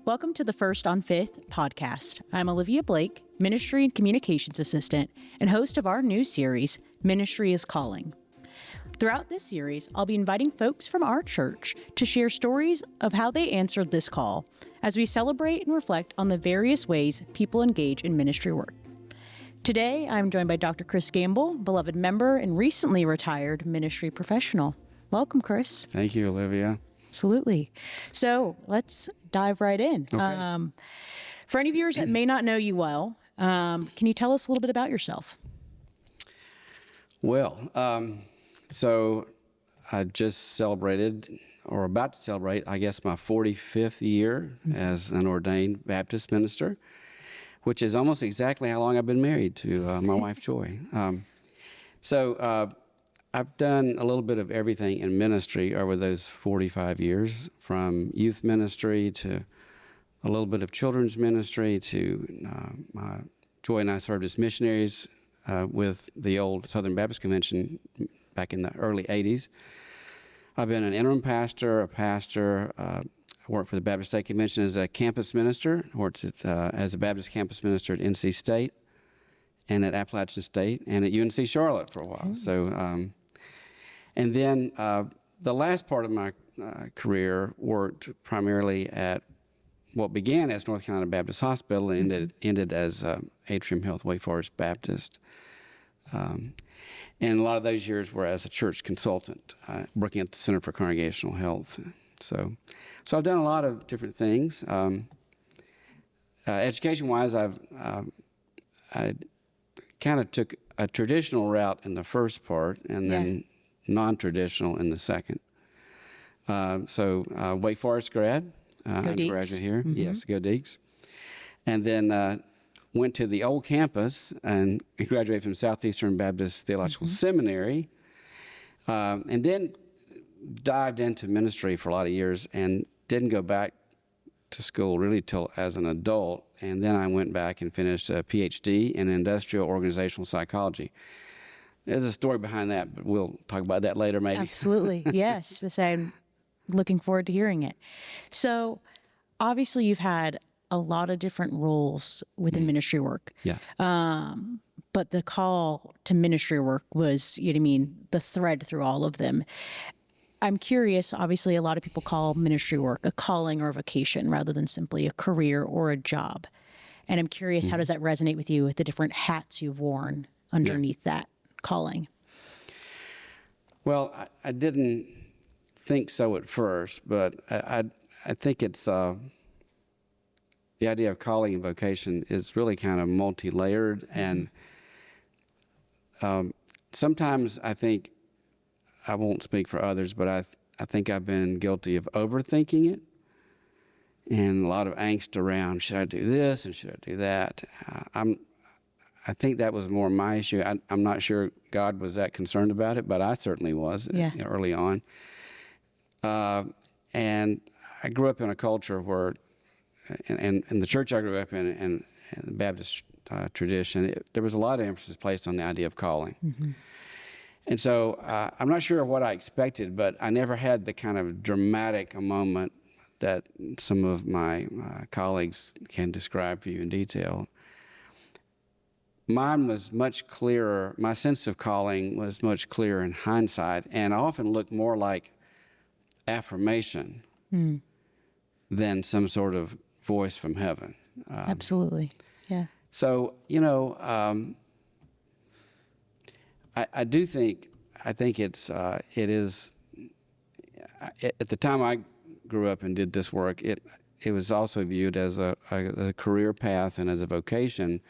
Welcome to the First on Fifth podcast. I'm Olivia Blake, Ministry and Communications Assistant, and host of our new series, Ministry is Calling. Throughout this series, I'll be inviting folks from our church to share stories of how they answered this call as we celebrate and reflect on the various ways people engage in ministry work. Today, I'm joined by Dr. Chris Gambill, beloved member and recently retired ministry professional. Welcome, Chris. Thank you, Olivia. Absolutely. So let's dive right in. Okay. For any viewers that may not know you well, can you tell us a little bit about yourself? Well, so I just celebrated, or about to celebrate, I guess, my 45th year as an ordained Baptist minister, which is almost exactly how long I've been married to my wife, Joy. So I've done a little bit of everything in ministry over those 45 years, from youth ministry to a little bit of children's ministry to Joy and I served as missionaries with the old Southern Baptist Convention back in the early 80s. I've been an interim pastor, a pastor. I worked for the Baptist State Convention as a campus minister, worked as a Baptist campus minister at NC State and at Appalachian State and at UNC Charlotte for a while. So, and then the last part of my career worked primarily at what began as North Carolina Baptist Hospital and ended as Atrium Health Wake Forest Baptist. And a lot of those years were as a church consultant, working at the Center for Congregational Health. So I've done a lot of different things. Education-wise, I kind of took a traditional route in the first part and then non-traditional in the second. So Wake Forest grad, undergraduate here. Mm-hmm. Yes, go Deeks. And then went to the old campus and graduated from Southeastern Baptist Theological Seminary. And then dived into ministry for a lot of years and didn't go back to school really till as an adult. And then I went back and finished a PhD in industrial organizational psychology. There's a story behind that, but we'll talk about that later maybe. Absolutely, yes. I'm looking forward to hearing it. So obviously you've had a lot of different roles within ministry work. Yeah. But the call to ministry work was, the thread through all of them. I'm curious, obviously a lot of people call ministry work a calling or a vocation rather than simply a career or a job. And I'm curious, how does that resonate with you with the different hats you've worn underneath that calling? Well, I didn't think so at first, but I think it's the idea of calling and vocation is really kind of multi-layered, and sometimes I think, I won't speak for others, but I think I've been guilty of overthinking it and a lot of angst around, should I do this and should I do that? I think that was more my issue. I'm not sure God was that concerned about it, but I certainly was early on. And I grew up in a culture where, and the church I grew up in, and the Baptist tradition, there was a lot of emphasis placed on the idea of calling. Mm-hmm. And so I'm not sure what I expected, but I never had the kind of dramatic moment that some of my colleagues can describe for you in detail. Mine was much clearer. My sense of calling was much clearer in hindsight, and I often looked more like affirmation than some sort of voice from heaven. Absolutely, yeah. So, I do think, it is, at the time I grew up and did this work, it was also viewed as a career path and as a vocation,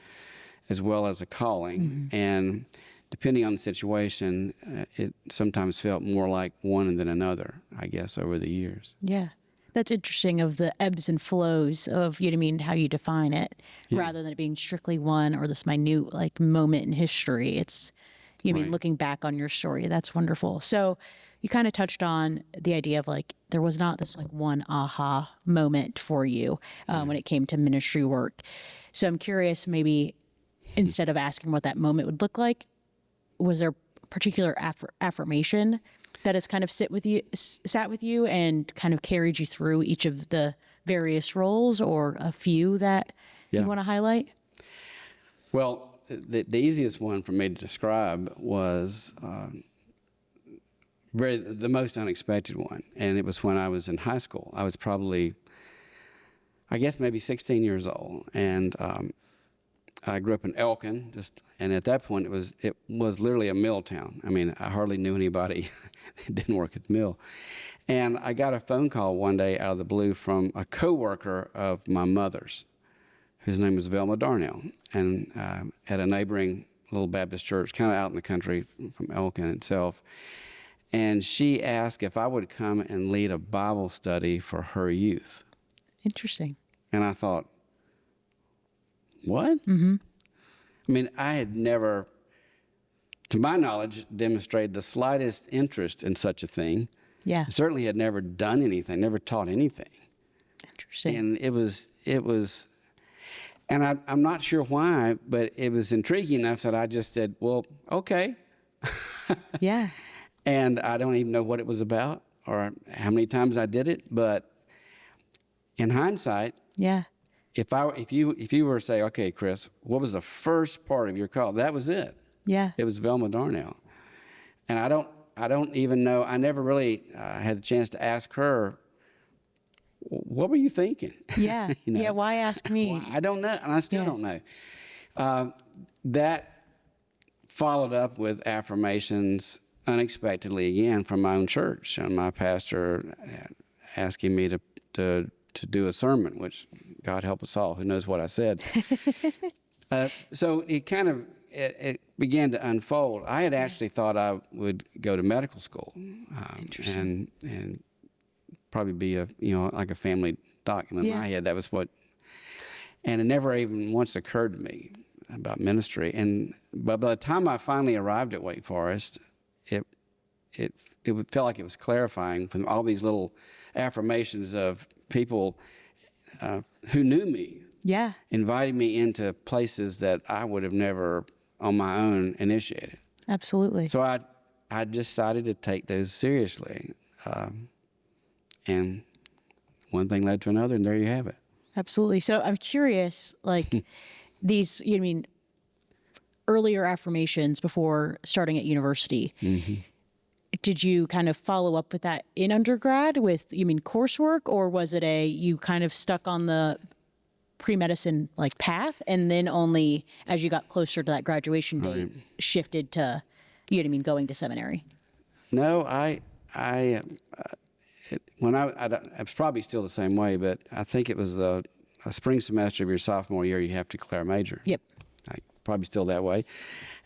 as well as a calling. And depending on the situation, it sometimes felt more like one than another, I guess, over the years. Yeah. That's interesting, of the ebbs and flows of, how you define it, rather than it being strictly one or this minute moment in history. It's, looking back on your story. That's wonderful. So you kind of touched on the idea of there was not this one aha moment for you when it came to ministry work. So I'm curious, maybe instead of asking what that moment would look like, was there a particular affirmation that has kind of sat with you and kind of carried you through each of the various roles, or a few that Yeah. you want to highlight? Well, the easiest one for me to describe was the most unexpected one, and it was when I was in high school. I was probably, I guess, maybe 16 years old, and I grew up in Elkin, and at that point it was literally a mill town. I mean, I hardly knew anybody that didn't work at the mill. And I got a phone call one day out of the blue from a coworker of my mother's, whose name was Velma Darnell, and at a neighboring little Baptist church, kind of out in the country from Elkin itself. And she asked if I would come and lead a Bible study for her youth. Interesting. And I thought, what? Mm-hmm. I mean, I had never, to my knowledge, demonstrated the slightest interest in such a thing. Yeah. I certainly had never done anything, never taught anything. Interesting. And it was, and I'm not sure why, but it was intriguing enough that I just said, well, okay. Yeah. And I don't even know what it was about or how many times I did it, but in hindsight, Yeah. if you were to say, okay, Chris, what was the first part of your call? That was it. Yeah. It was Velma Darnell. And I don't even know, I never really had the chance to ask her, what were you thinking? Yeah. You know? Yeah. Why ask me? Well, I don't know, and I still don't know. That followed up with affirmations unexpectedly again from my own church, and my pastor asking me to do a sermon, which God help us all, who knows what I said. So it kind of it began to unfold. I had actually thought I would go to medical school and probably be like a family doc. In my head, that was what, and it never even once occurred to me about ministry. But by the time I finally arrived at Wake Forest, it felt like it was clarifying from all these little affirmations of people who knew me, inviting me into places that I would have never on my own initiated. Absolutely. So I decided to take those seriously, and one thing led to another, and there you have it. Absolutely. So I'm curious, like these, earlier affirmations before starting at university. Mm-hmm. Did you kind of follow up with that in undergrad with, coursework, or was it you kind of stuck on the pre-medicine path, and then only as you got closer to that graduation date shifted to, going to seminary? No, when it's probably still the same way, but I think it was a spring semester of your sophomore year, you have to declare a major. Yep. Probably still that way.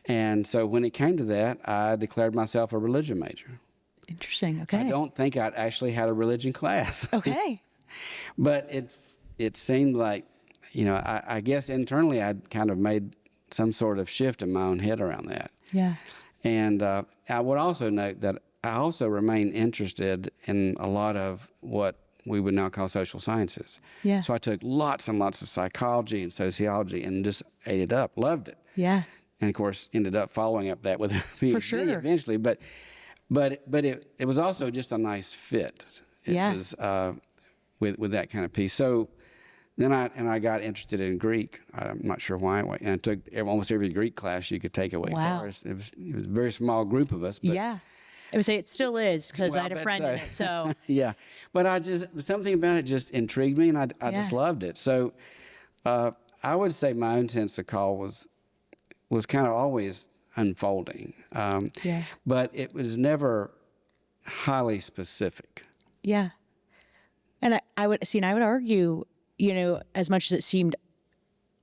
And so when it came to that, I declared myself a religion major. Interesting. Okay. I don't think I'd actually had a religion class. Okay. But it seemed like, I guess internally I'd kind of made some sort of shift in my own head around that. Yeah. And I would also note that I also remain interested in a lot of what we would now call social sciences. Yeah. So I took lots and lots of psychology and sociology and just ate it up, loved it. Yeah. And of course ended up following up that with a PhD For sure. eventually. But it was also just a nice fit. It was with that kind of piece. So then I got interested in Greek. I'm not sure why. And I took almost every Greek class you could take away. Wow. It was a very small group of us. But I would say it still is, because I had a friend in it. So yeah, but something about it just intrigued me, and I just loved it. So I would say my own sense of call was kind of always unfolding, but it was never highly specific. Yeah, and I would argue, as much as it seemed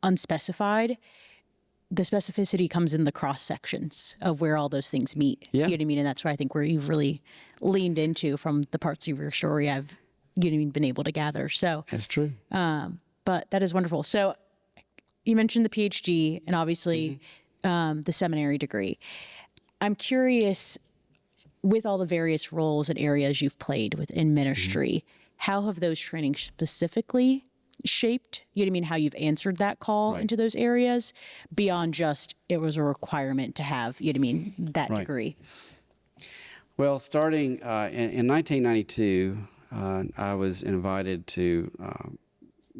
unspecified, the specificity comes in the cross sections of where all those things meet. Yeah. You know what I mean? And that's where I think where you've really leaned into from the parts of your story I've been able to gather. So That's true. But that is wonderful. So you mentioned the PhD and obviously the seminary degree. I'm curious, with all the various roles and areas you've played within ministry, how have those trainings specifically shaped, how you've answered that call into those areas beyond just it was a requirement to have, that degree? Well, starting in 1992, I was invited to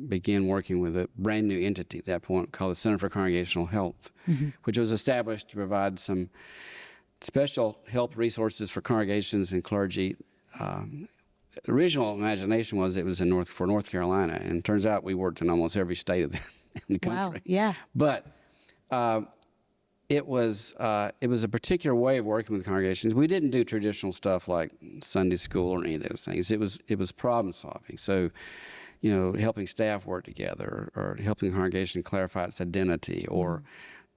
begin working with a brand new entity at that point called the Center for Congregational Health, which was established to provide some special help resources for congregations and clergy. The original imagination was it was for North Carolina, and it turns out we worked in almost every state of the country. Wow, yeah. But it was a particular way of working with congregations. We didn't do traditional stuff like Sunday school or any of those things. It was problem solving. So, helping staff work together, or helping the congregation clarify its identity, or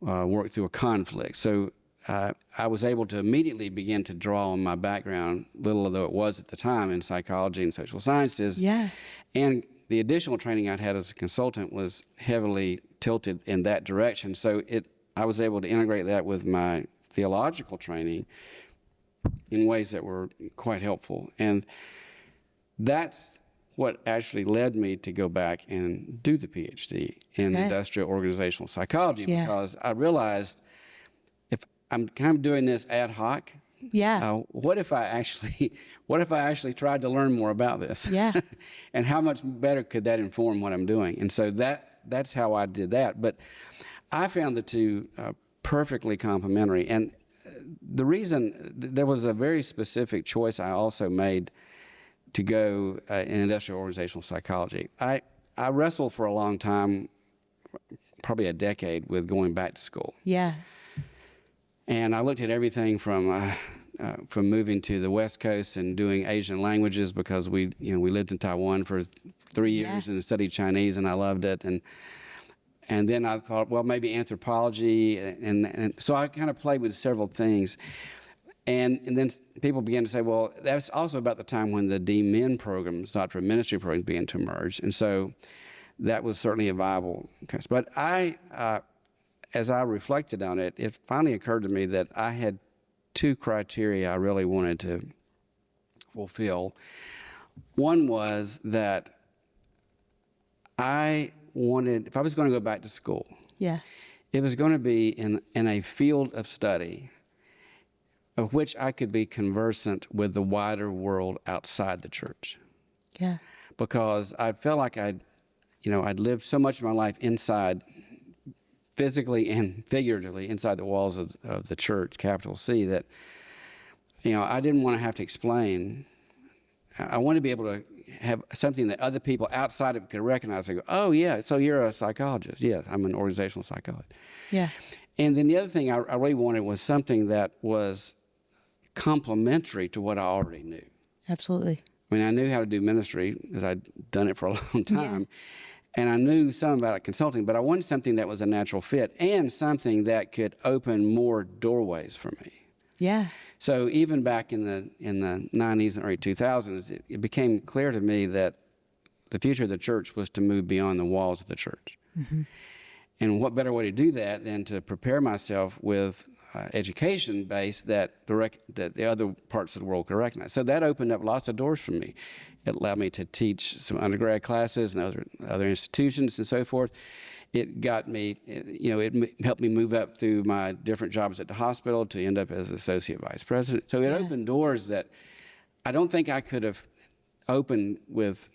work through a conflict. So I was able to immediately begin to draw on my background, little though it was at the time, in psychology and social sciences. Yeah. And the additional training I'd had as a consultant was heavily tilted in that direction. So I was able to integrate that with my theological training in ways that were quite helpful. And that's what actually led me to go back and do the PhD in industrial organizational psychology, because I realized if I'm kind of doing this ad hoc, what if I actually tried to learn more about this? Yeah. And how much better could that inform what I'm doing? And so that's how I did that. But I found the two perfectly complementary. And the reason, there was a very specific choice I also made to go in industrial organizational psychology. I wrestled for a long time, probably a decade, with going back to school. Yeah. And I looked at everything from moving to the West Coast and doing Asian languages, because we lived in Taiwan for 3 years and studied Chinese, and I loved it. And then I thought, well, maybe anthropology, and so I kind of played with several things. And then people began to say, well, that's also about the time when the D-Min programs, doctorate of ministry programs, began to emerge. And so that was certainly a viable case. But as I reflected on it, it finally occurred to me that I had two criteria I really wanted to fulfill. One was that I wanted, if I was going to go back to school, it was going to be in a field of study of which I could be conversant with the wider world outside the church. Yeah. Because I felt like I'd lived so much of my life inside, physically and figuratively, inside the walls of the church, capital C, that, I didn't want to have to explain. I wanted to be able to have something that other people outside of it could recognize and go, oh, yeah, so you're a psychologist. Yes, I'm an organizational psychologist. Yeah. And then the other thing I really wanted was something that was complementary to what I already knew. Absolutely. I mean, I knew how to do ministry because I'd done it for a long time. And I knew some about consulting, but I wanted something that was a natural fit and something that could open more doorways for me. Yeah. So even back in the 90s and early 2000s, it became clear to me that the future of the church was to move beyond the walls of the church. Mm-hmm. And what better way to do that than to prepare myself with education base that the other parts of the world could recognize. So that opened up lots of doors for me. It allowed me to teach some undergrad classes and other institutions and so forth. It got me, it helped me move up through my different jobs at the hospital to end up as associate vice president. So it opened doors that I don't think I could have opened with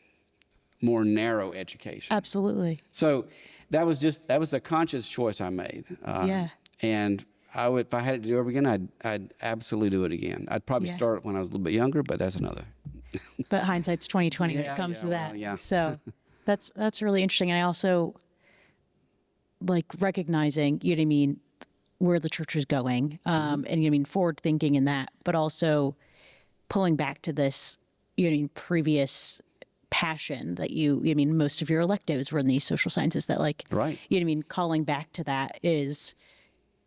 more narrow education. Absolutely. So that was a conscious choice I made. And if I had it to do over again, I'd absolutely do it again. I'd probably start when I was a little bit younger, but that's another. But hindsight's 20/20 when it comes to that. Well, so that's really interesting. And I also recognizing, where the church is going, and forward thinking in that, but also pulling back to this, previous passion that most of your electives were in these social sciences, that calling back to that is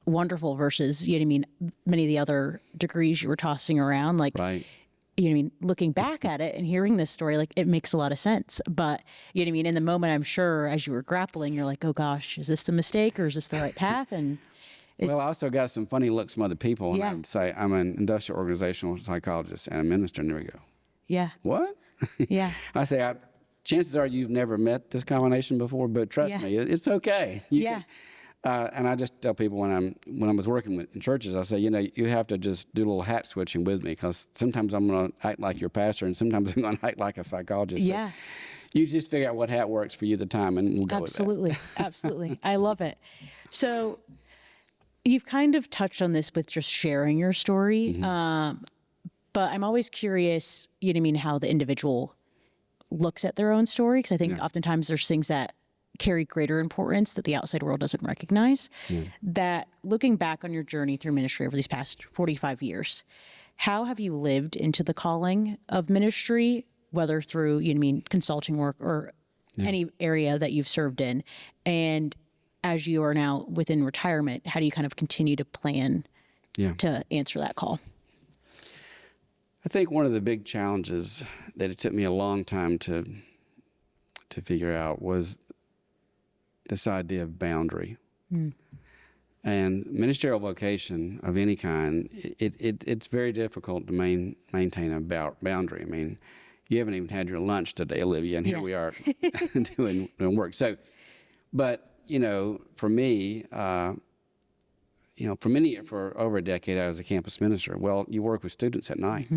wonderful versus, many of the other degrees you were tossing around, looking back at it and hearing this story, it makes a lot of sense. But, in the moment, I'm sure as you were grappling, you're like, oh gosh, is this the mistake or is this the right path? And well, I also got some funny looks from other people, and I would say, I'm an industrial organizational psychologist and a minister, and there we go. Yeah. What? Yeah. I say, chances are you've never met this combination before, but trust me, it's okay. And I just tell people when I was working in churches, I say, you have to just do a little hat switching with me, because sometimes I'm going to act like your pastor, and sometimes I'm going to act like a psychologist. Yeah. So you just figure out what hat works for you at the time, and we'll go with that. Absolutely. Absolutely. I love it. So you've kind of touched on this with just sharing your story. But I'm always curious, how the individual looks at their own story. Because I think oftentimes there's things that carry greater importance that the outside world doesn't recognize. That looking back on your journey through ministry over these past 45 years, how have you lived into the calling of ministry, whether through, consulting work or any area that you've served in? And as you are now within retirement, how do you kind of continue to plan to answer that call? I think one of the big challenges that it took me a long time to figure out was this idea of boundary. And ministerial vocation of any kind, it's very difficult to maintain a boundary. I mean, you haven't even had your lunch today, Olivia, and here we are doing work. So, but, for me, for over a decade, I was a campus minister. Well, you work with students at night.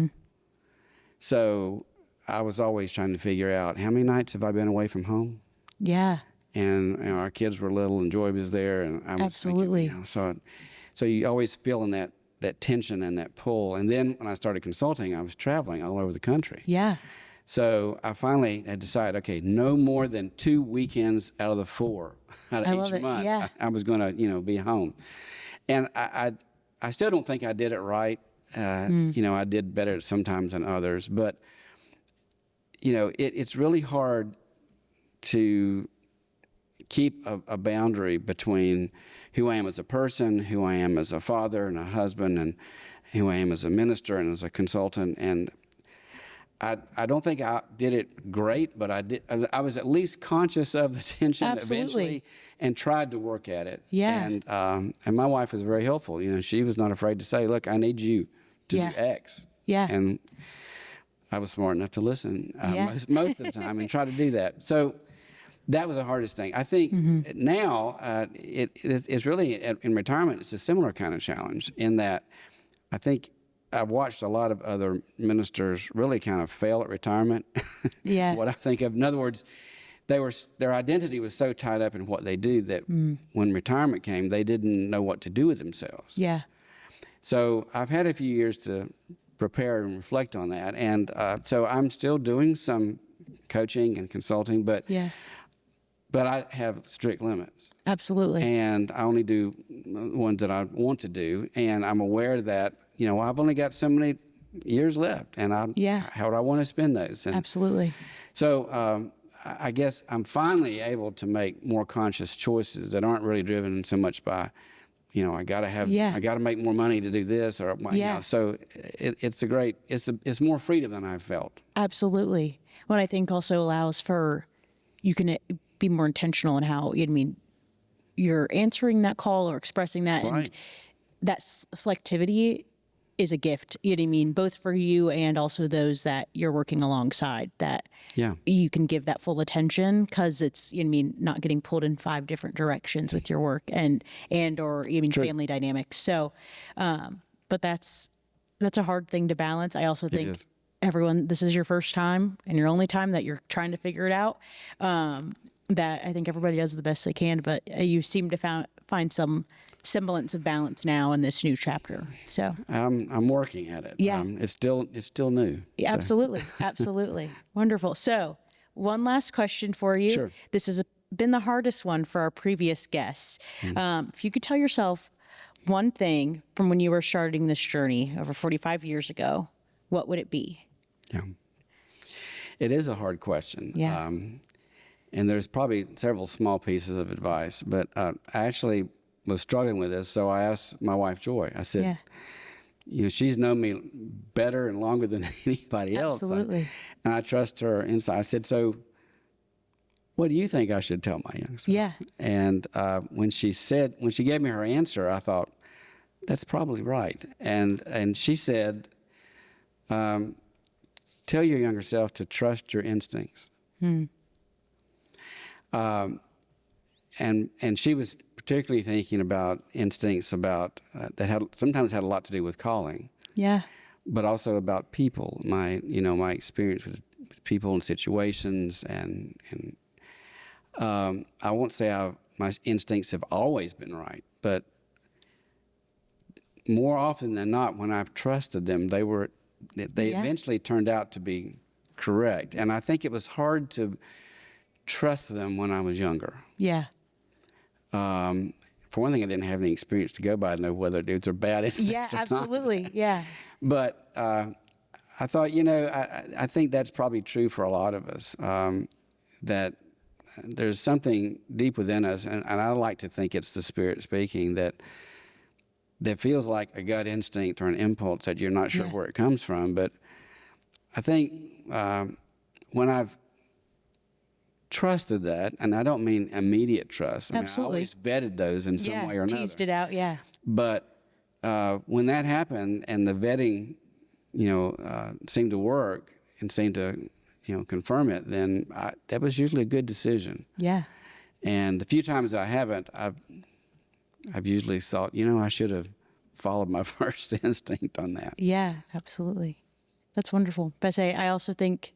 So I was always trying to figure out, how many nights have I been away from home? Yeah. And our kids were little, and Joy was there, and I was Absolutely. thinking, so you always feeling that tension and that pull. And then when I started consulting, I was traveling all over the country. Yeah. So I finally had decided, okay, no more than 2 weekends out of the 4 out of each month. Yeah. I was going to, be home. And I still don't think I did it right. I did better sometimes than others. But, it's really hard to keep a boundary between who I am as a person, who I am as a father and a husband, and who I am as a minister and as a consultant. And I don't think I did it great, but I was at least conscious of the tension eventually, and tried to work at it. Yeah. And my wife was very helpful. She was not afraid to say, look, I need you to do X. Yeah. And I was smart enough to listen most of the time and try to do that. So that was the hardest thing. I think now it's really, in retirement, it's a similar kind of challenge, in that I think I've watched a lot of other ministers really kind of fail at retirement. Yeah. What I think of, in other words, their identity was so tied up in what they do that when retirement came, they didn't know what to do with themselves. Yeah. So I've had a few years to prepare and reflect on that. And so I'm still doing some coaching and consulting, but I have strict limits. Absolutely. And I only do ones that I want to do. And I'm aware that, I've only got so many years left, and how do I want to spend those? And Absolutely. So I guess I'm finally able to make more conscious choices that aren't really driven so much by, I got to make more money to do this, or so it's more freedom than I've felt. Absolutely. What I think also allows for, you can be more intentional in how you're answering that call or expressing that, Right. and that selectivity is a gift. Both for you and also those that you're working alongside. That you can give that full attention, because it's not getting pulled in 5 different directions with your work and or even family dynamics. So, but that's a hard thing to balance. I also think everyone, this is your first time and your only time that you're trying to figure it out. That I think everybody does the best they can, but you seem to find some semblance of balance now in this new chapter. So I'm working at it. Yeah. It's still new. Yeah, So. absolutely. Absolutely. Wonderful. So one last question for you. Sure. This has been the hardest one for our previous guests. If you could tell yourself one thing from when you were starting this journey over 45 years ago, what would it be? Yeah. It is a hard question. Yeah. And there's probably several small pieces of advice, but I actually was struggling with this, so I asked my wife, Joy. I said, she's known me better and longer than anybody else. Absolutely. And I trust her insight. I said, so what do you think I should tell my young son? Yeah. And when she gave me her answer, I thought, that's probably right. And she said, tell your younger self to trust your instincts. And she was particularly thinking about instincts about that sometimes had a lot to do with calling. Yeah. But also about people, my experience with people and situations, and I won't say my instincts have always been right, but more often than not, when I've trusted them, they eventually turned out to be correct. And I think it was hard to trust them when I was younger. Yeah. For one thing, I didn't have any experience to go by to know whether dudes are bad instincts or not. Yeah, absolutely. Yeah. But I thought, I think that's probably true for a lot of us, that there's something deep within us, and I like to think it's the Spirit speaking, that feels like a gut instinct or an impulse that you're not sure where it comes from. But I think when I've trusted that, and I don't mean immediate trust. I Absolutely. always vetted those in some way or another. Teased it out, yeah. But when that happened and the vetting, seemed to work and seemed to, confirm it, then that was usually a good decision. Yeah. And the few times I haven't, I've usually thought, I should have followed my first instinct on that. Yeah, absolutely. That's wonderful. But I also think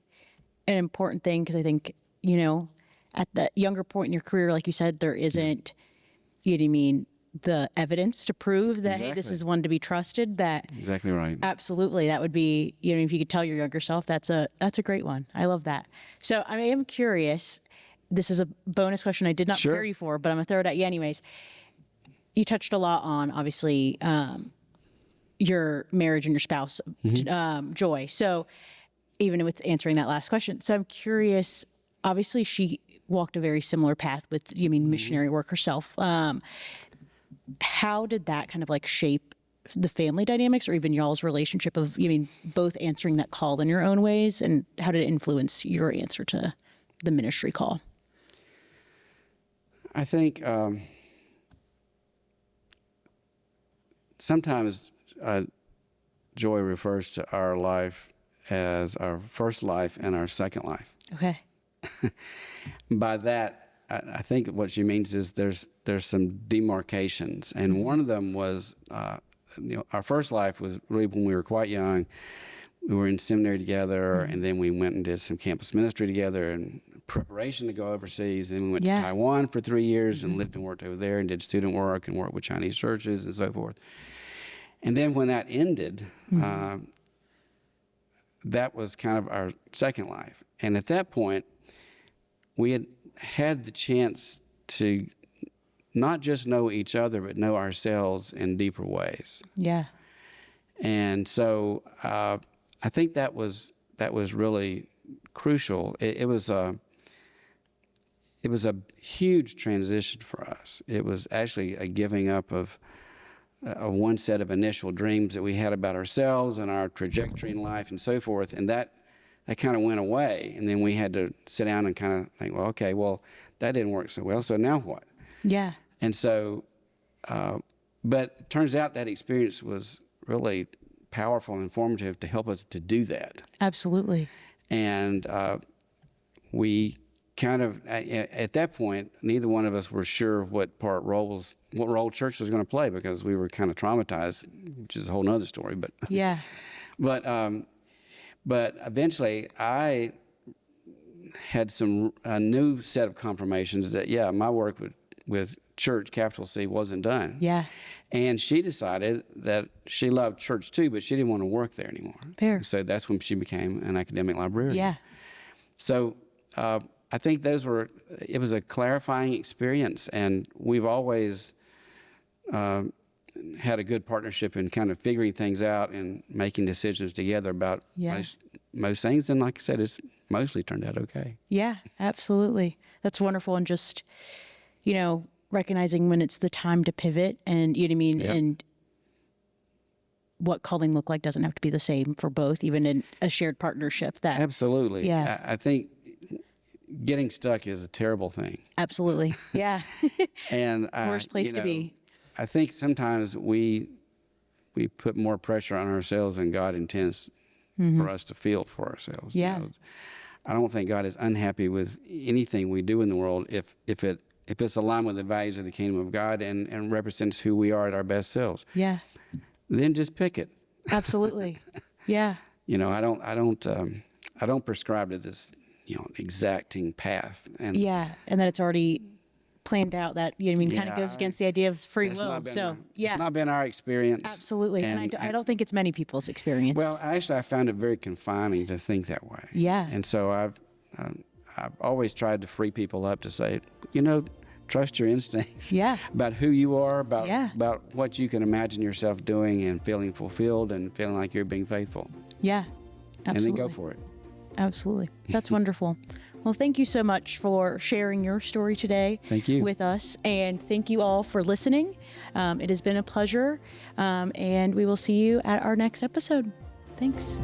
an important thing, because I think, at the younger point in your career, like you said, there isn't, the evidence to prove that, hey, this is one to be trusted. That Exactly right. Absolutely. That would be, if you could tell your younger self, that's a great one. I love that. So I am curious. This is a bonus question I did not prepare you for, but I'm going to throw it at you anyways. You touched a lot on, obviously, your marriage and your spouse, Joy. So even with answering that last question. So I'm curious, obviously she walked a very similar path with, missionary work herself. How did that kind of shape the family dynamics, or even y'all's relationship of, both answering that call in your own ways, and how did it influence your answer to the ministry call? I think sometimes Joy refers to our life as our first life and our second life. Okay. By that, I think what she means is there's some demarcations, and one of them was, our first life was really when we were quite young. We were in seminary together, and then we went and did some campus ministry together in preparation to go overseas. And then we went to Taiwan for 3 years and lived and worked over there and did student work and worked with Chinese churches and so forth. And then when that ended, that was kind of our second life. And at that point, we had the chance to not just know each other, but know ourselves in deeper ways. Yeah. And so I think that was really crucial. It was a huge transition for us. It was actually a giving up of one set of initial dreams that we had about ourselves and our trajectory in life and so forth, and that kind of went away. And then we had to sit down and kind of think, well, that didn't work so well, so now what? Yeah. And so, but it turns out that experience was really powerful and informative to help us to do that. Absolutely. And we kind of, at that point, neither one of us were sure what role church was going to play, because we were kind of traumatized, which is a whole nother story. But yeah. But eventually, I had a new set of confirmations that, my work with church, capital C, wasn't done. Yeah. And she decided that she loved church too, but she didn't want to work there anymore. Fair. So that's when she became an academic librarian. Yeah. So I think it was a clarifying experience, and we've always had a good partnership in kind of figuring things out and making decisions together about most things. And like I said, it's mostly turned out okay. Yeah, absolutely. That's wonderful. And just, recognizing when it's the time to pivot, and and what calling look like doesn't have to be the same for both, even in a shared partnership. That Absolutely. Yeah. I think getting stuck is a terrible thing. Absolutely. Yeah. And worst place to be. I think sometimes we put more pressure on ourselves than God intends for us to feel for ourselves. Yeah. I don't think God is unhappy with anything we do in the world if it if it's aligned with the values of the kingdom of God and represents who we are at our best selves, Yeah. then just pick it. Absolutely. Yeah. You know, I don't prescribe to this, exacting path. And Yeah. And then it's already planned out that, kind of goes against the idea of free it's will. not been So, yeah. it's not been our experience. Absolutely. And I don't think it's many people's experience. Well, actually, I found it very confining to think that way. Yeah. And so I've always tried to free people up to say, trust your instincts. Yeah. About who you are, about Yeah. about what you can imagine yourself doing and feeling fulfilled and feeling like you're being faithful. Yeah. Absolutely. And then go for it. Absolutely. That's wonderful. Well, thank you so much for sharing your story today Thank you. with us. And thank you all for listening. It has been a pleasure. And we will see you at our next episode. Thanks.